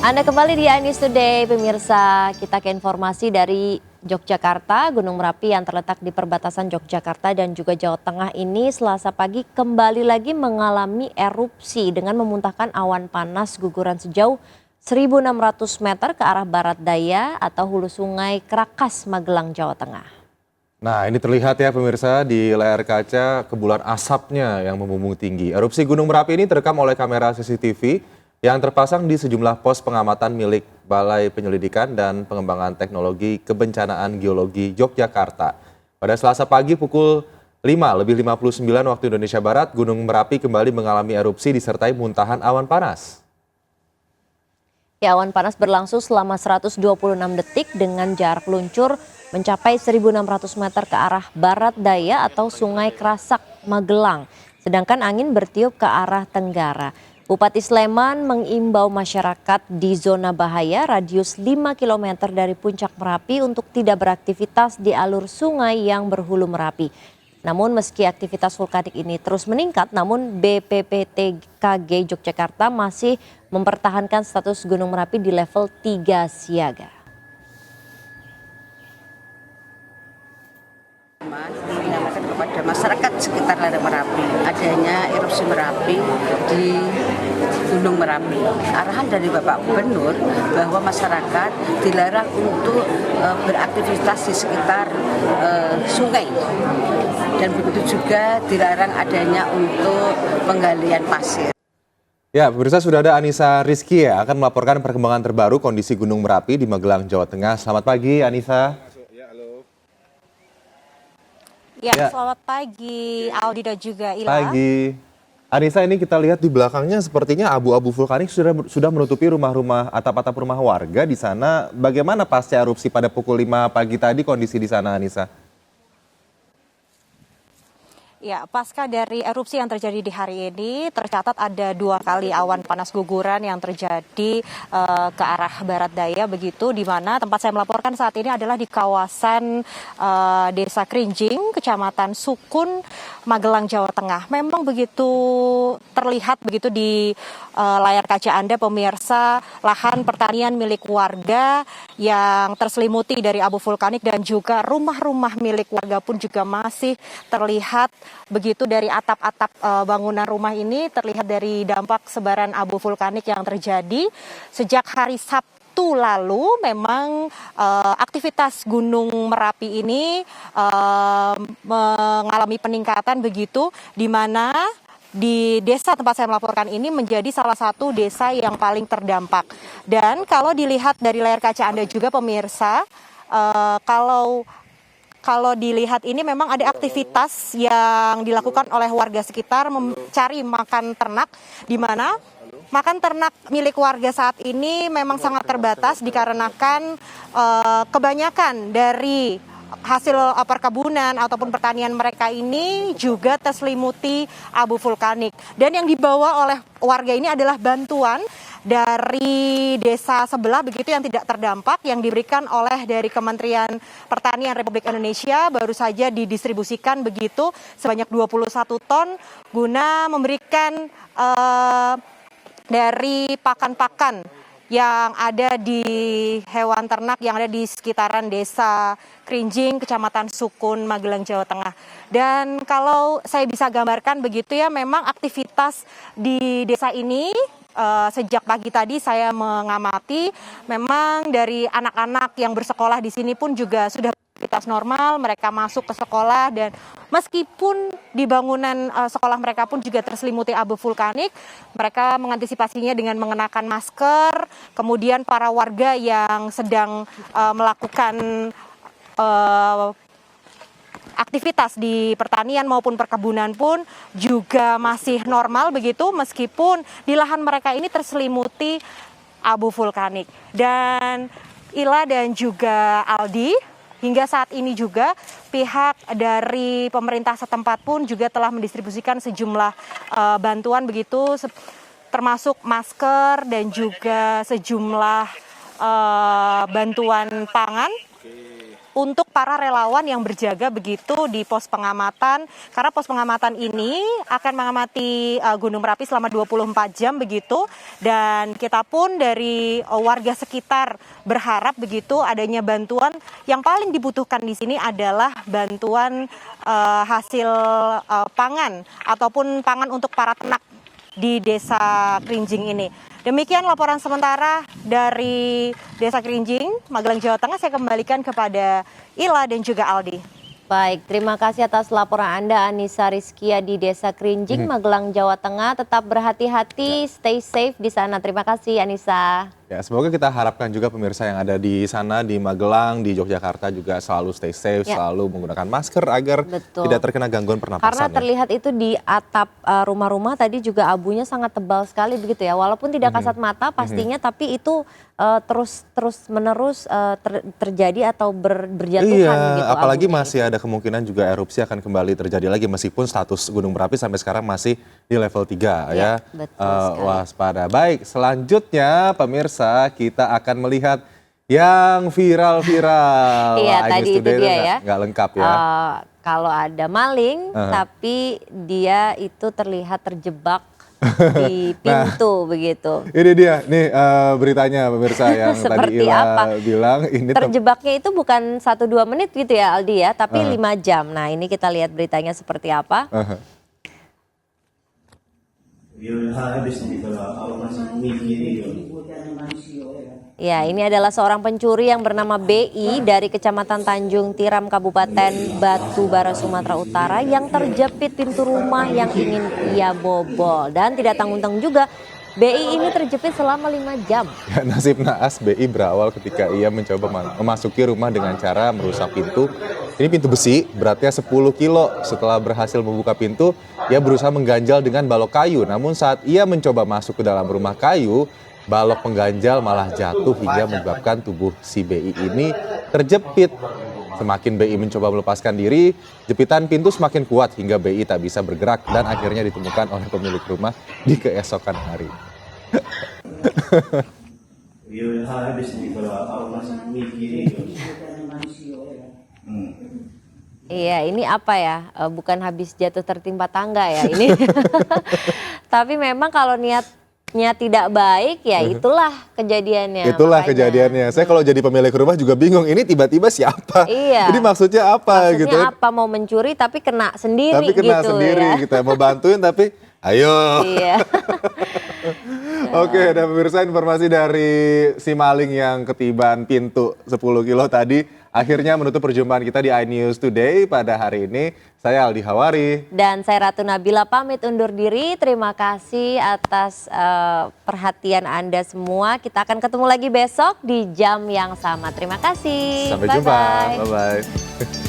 Anda kembali di iNews Today, pemirsa. Kita ke informasi dari Yogyakarta. Gunung Merapi yang terletak di perbatasan Yogyakarta dan juga Jawa Tengah ini Selasa pagi kembali lagi mengalami erupsi dengan memuntahkan awan panas guguran sejauh 1.600 meter ke arah barat daya atau hulu sungai Krakas, Magelang, Jawa Tengah. Nah, ini terlihat ya pemirsa di layar kaca kepulan asapnya yang membumbung tinggi. Erupsi Gunung Merapi ini terekam oleh kamera CCTV yang terpasang di sejumlah pos pengamatan milik Balai Penyelidikan dan Pengembangan Teknologi Kebencanaan Geologi Yogyakarta. Pada Selasa pagi pukul 5:59 waktu Indonesia Barat, Gunung Merapi kembali mengalami erupsi disertai muntahan awan panas. Awan panas berlangsung selama 126 detik dengan jarak luncur mencapai 1.600 meter ke arah barat daya atau Sungai Krasak, Magelang. Sedangkan angin bertiup ke arah tenggara. Bupati Sleman mengimbau masyarakat di zona bahaya radius 5 km dari puncak Merapi untuk tidak beraktivitas di alur sungai yang berhulu Merapi. Namun meski aktivitas vulkanik ini terus meningkat, namun BPPTKG Yogyakarta masih mempertahankan status Gunung Merapi di level 3 siaga. Menyampaikan kepada masyarakat sekitar lereng Merapi adanya erupsi Merapi di Gunung Merapi. Arahan dari Bapak Gubernur bahwa masyarakat dilarang untuk beraktivitas di sekitar sungai dan begitu juga dilarang adanya untuk penggalian pasir. Ya, pemirsa, sudah ada Anissa Rizky ya akan melaporkan perkembangan terbaru kondisi Gunung Merapi di Magelang, Jawa Tengah. Selamat pagi, Anissa. Ya, selamat pagi Aldi dan juga Ila. Pagi. Anissa, ini kita lihat di belakangnya sepertinya abu-abu vulkanik sudah menutupi rumah-rumah, atap-atap rumah warga di sana. Bagaimana pasca erupsi pada pukul 5 pagi tadi kondisi di sana, Anissa? Ya, pasca dari erupsi yang terjadi di hari ini, tercatat ada 2 kali awan panas guguran yang terjadi ke arah barat daya, begitu, di mana tempat saya melaporkan saat ini adalah di kawasan Desa Krinjing, Kecamatan Sukun, Magelang, Jawa Tengah. Memang begitu terlihat begitu di layar kaca Anda, pemirsa, lahan pertanian milik warga yang terselimuti dari abu vulkanik dan juga rumah-rumah milik warga pun juga masih terlihat. Begitu dari atap-atap bangunan rumah ini terlihat dari dampak sebaran abu vulkanik yang terjadi sejak hari Sabtu lalu. Memang aktivitas Gunung Merapi ini mengalami peningkatan begitu, di mana di desa tempat saya melaporkan ini menjadi salah satu desa yang paling terdampak. Dan kalau dilihat dari layar kaca Anda juga pemirsa, kalau dilihat ini memang ada aktivitas yang dilakukan oleh warga sekitar mencari makan ternak, di mana makan ternak milik warga saat ini memang sangat terbatas dikarenakan kebanyakan dari hasil perkebunan ataupun pertanian mereka ini juga terselimuti abu vulkanik. Dan yang dibawa oleh warga ini adalah bantuan dari desa sebelah begitu yang tidak terdampak yang diberikan oleh dari Kementerian Pertanian Republik Indonesia, baru saja didistribusikan begitu sebanyak 21 ton guna memberikan dari pakan-pakan yang ada di hewan ternak yang ada di sekitaran Desa Krinjing, Kecamatan Sukun, Magelang, Jawa Tengah. Dan kalau saya bisa gambarkan begitu ya, memang aktivitas di desa ini sejak pagi tadi saya mengamati, memang dari anak-anak yang bersekolah di sini pun juga sudah aktivitas normal, mereka masuk ke sekolah, dan meskipun di bangunan sekolah mereka pun juga terselimuti abu vulkanik, mereka mengantisipasinya dengan mengenakan masker. Kemudian para warga yang sedang melakukan aktivitas di pertanian maupun perkebunan pun juga masih normal begitu, meskipun di lahan mereka ini terselimuti abu vulkanik. Dan Ila dan juga Aldi, hingga saat ini juga pihak dari pemerintah setempat pun juga telah mendistribusikan sejumlah bantuan begitu, termasuk masker dan juga sejumlah bantuan pangan untuk para relawan yang berjaga begitu di pos pengamatan, karena pos pengamatan ini akan mengamati Gunung Merapi selama 24 jam begitu, dan kita pun dari warga sekitar berharap begitu adanya bantuan. Yang paling dibutuhkan di sini adalah bantuan hasil pangan ataupun pangan untuk para ternak di Desa Krinjing ini. Demikian laporan sementara dari Desa Krinjing, Magelang, Jawa Tengah. Saya kembalikan kepada Ila dan juga Aldi. Baik, terima kasih atas laporan Anda Anissa Rizkia di Desa Krinjing, Magelang, Jawa Tengah. Tetap berhati-hati, stay safe di sana. Terima kasih Anissa. Ya, semoga kita harapkan juga pemirsa yang ada di sana, di Magelang, di Yogyakarta juga selalu stay safe, selalu menggunakan masker agar tidak terkena gangguan pernapasan. Karena terlihat itu di atap rumah-rumah tadi juga abunya sangat tebal sekali begitu ya. Walaupun tidak kasat mata pastinya, tapi itu terus menerus terjadi atau berjatuhan begitu. Apalagi abunya masih ada kemungkinan juga erupsi akan kembali terjadi lagi meskipun status Gunung Merapi sampai sekarang masih di level 3 ya. Waspada. Baik, selanjutnya pemirsa kita akan melihat yang viral-viral. Iya, Wah, tadi itu dia ya. Nggak lengkap ya. Kalau ada maling, tapi dia itu terlihat terjebak di pintu begitu. Ini dia nih beritanya pemirsa yang tadi Ila bilang. Ini terjebaknya itu bukan 1-2 menit gitu ya Aldi ya, tapi 5 jam. Nah ini kita lihat beritanya seperti apa. Ya, ini adalah seorang pencuri yang bernama BI dari Kecamatan Tanjung Tiram, Kabupaten Batubara, Sumatera Utara yang terjepit pintu rumah yang ingin ia bobol. Dan tidak tanggung-tanggung juga, BI ini terjepit selama 5 jam. Ya, nasib naas BI berawal ketika ia mencoba memasuki rumah dengan cara merusak pintu. Ini pintu besi, beratnya 10 kilo. Setelah berhasil membuka pintu, ia berusaha mengganjal dengan balok kayu. Namun saat ia mencoba masuk ke dalam rumah kayu, balok pengganjal malah jatuh hingga menyebabkan tubuh si BI ini terjepit. Semakin BI mencoba melepaskan diri, jepitan pintu semakin kuat hingga BI tak bisa bergerak dan akhirnya ditemukan oleh pemilik rumah di keesokan hari. Iya, ini apa ya? Bukan habis jatuh tertimpa tangga ya ini. Tapi memang kalau niatnya tidak baik ya itulah kejadiannya. Itulah kejadiannya. Saya kalau jadi pemilik rumah juga bingung, ini tiba-tiba siapa? Iya. Jadi maksudnya apa gitu? Maksudnya apa, mau mencuri tapi kena sendiri tapi kena gitu sendiri ya. gitu ya. Mau bantuin tapi ayo. Iya. Oke, dan pemirsa informasi dari si maling yang ketiban pintu 10 kilo tadi akhirnya menutup perjumpaan kita di iNews Today pada hari ini. Saya Aldi Hawari. Dan saya Ratu Nabila pamit undur diri. Terima kasih atas perhatian Anda semua. Kita akan ketemu lagi besok di jam yang sama. Terima kasih. Sampai jumpa. Bye-bye.